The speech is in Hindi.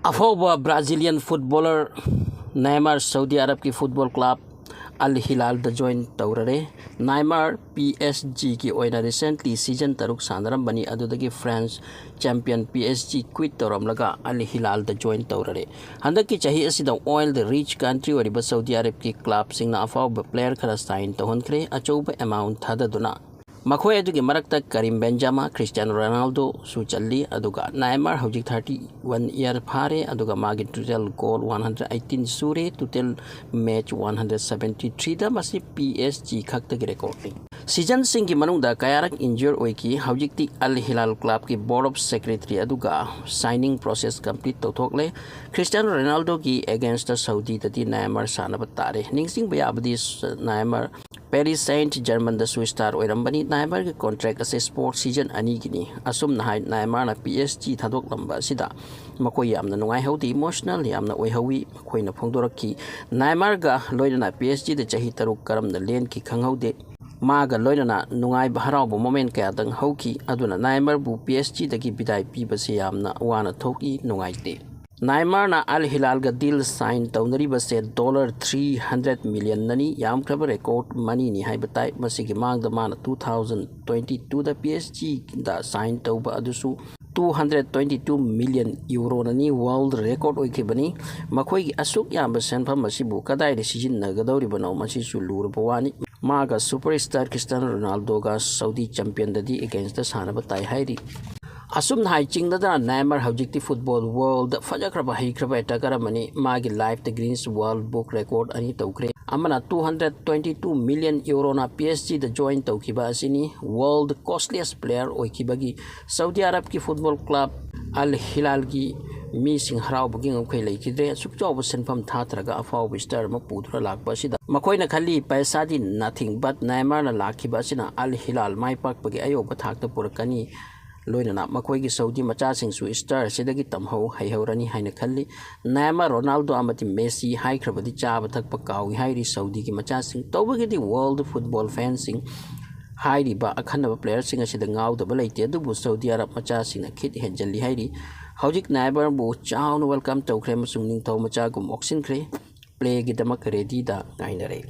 अफोबा Brazilian footballer Neymar Saudi Arab की फुटबॉल क्लब अल-हिलाल द जॉइन तौररे। नेयमर PSG की ओइना रिसेंटली सीजन 6 सानरंबनी अदुदगी फ्रेंच चैंपियन PSG क्विट तौरमलगा अल-हिलाल द जॉइन तौररे। हंदकी चाही असिदा ऑयल द रिच कंट्री ओरिबा सऊदी अरब की क्लब सिंगना अफोबा प्लेयर खरा साइन तौहनख्रे अचौबा अमाउंट थाददुना मखोय अदुगी मरक्ता करीम बेंजामा क्रिस्टियानो रोनाल्डो सु चल्ली अदुगा नेयमर हौजिक 31 ईयर फारे अदुगा मागी टोटल गोल 118 सूरे टोटल मैच 173 दा मसी PSG खक्तगी रिकॉर्डिंग सीजन सिंगी मनुंगदा कयारक इंजर ओइकी हौजिकती अल हिलाल क्लब की बोर्ड ऑफ सेक्रेटरी अदुगा साइनिंग प्रोसेस कंप्लीट तौथोकले। क्रिस्टियानो रोनाल्डो की अगेंस्ट सऊदी दती नेयमर सानब तारे निंगसिंग बयाबदी नेयमर पेरिस सेंट जर्मन द स्टार ओइरंबनी। नेयमर के कॉन्ट्रैक्ट असे स्पोर्ट सीजन अनीगिनी असुम नहाय नेयमर ना PSG थादोक लंबा असिदा मकोय यामना नुंगाई हौदी इमोशनल यामना ओइहौवी मखोयना फोंदोरकी। नेयमर गा लोइना PSG द चाही तरुक करम द लेन की खंगहौदे मागा लोइना नुंगाई हराउब मोमेंट कया दंग हौकी अदुना नेयमर बु PSG दगी बिदाय पीबसे यामना वाना थोकी नुंगाइते। नेयमर ना अल हिलाल गा डील साइन तौनरीबसे $300 मिलियन ननी यामख्रब रिकॉर्ड मनी नि हाइबताई मसिगी मांग द मान 2022 दा PSG दा साइन तौबा अदुसु 222 मिलियन यूरो ननी वर्ल्ड रिकॉर्ड ओइखिबनी। मखोयगी असुक याम सेनफम मसिबु कदाइ सिजन नगदौरिबनो मसिसु लुरबवानी मागा सुपरस्टार क्रिस्टियानो रोनाल्डो गा सऊदी चैंपियन ददी अगेंस्ट द सानब ताई हाइरी असुम नाइ चिंगदा नेयमर हौजिकती फुटबॉल वर्ल्ड फजख्रब हैख्रब एटकरमनी मागी लाइफ द ग्रीन्स वर्ल्ड बुक रिकॉर्ड अनि तौख्रे अमना 222 मिलियन यूरो ना PSG द जॉइन तौखिबा असिनी वर्ल्ड कॉस्टलिएस्ट प्लेयर ओइखिबगी सऊदी अरब की फुटबॉल क्लब अल हिलाल की मी सिंह हराउबगी ngखै लेखिद्रे सुकचौब सेनफम थात्रगा अफाउ स्टार म पुथरा लाकबा सिदा मखोइना खली पैसा दी नथिंग बट नेयमर ना लाखिबा सिना अल हिलाल माइ पाकबगी अयोब थाकता पुरकनी लोइना मखोइगी सऊदी मचासिंगसु स्टार सिदगी तमहौ हैहौरनी हाइना खल्ली। नेयमर रोनाल्डो अमति मेसी हाइख्रबदी चाब थकप काउई हाइरी सऊदी की मचासिंग तौबगीदी वर्ल्ड फुटबॉल फैंसिंग हाइरिबा अखनब प्लेयर सिंग असिदा गाउदब लैते अदुबु सऊदी अरब मचासिंगना खित हेंजल्ली हाइरी हौजिक नेयमर बु chown welcome तौख्रे मसुंग Ningthou मचागुम ऑक्सिनख्रे play गिदमक ready दा गाइनरे।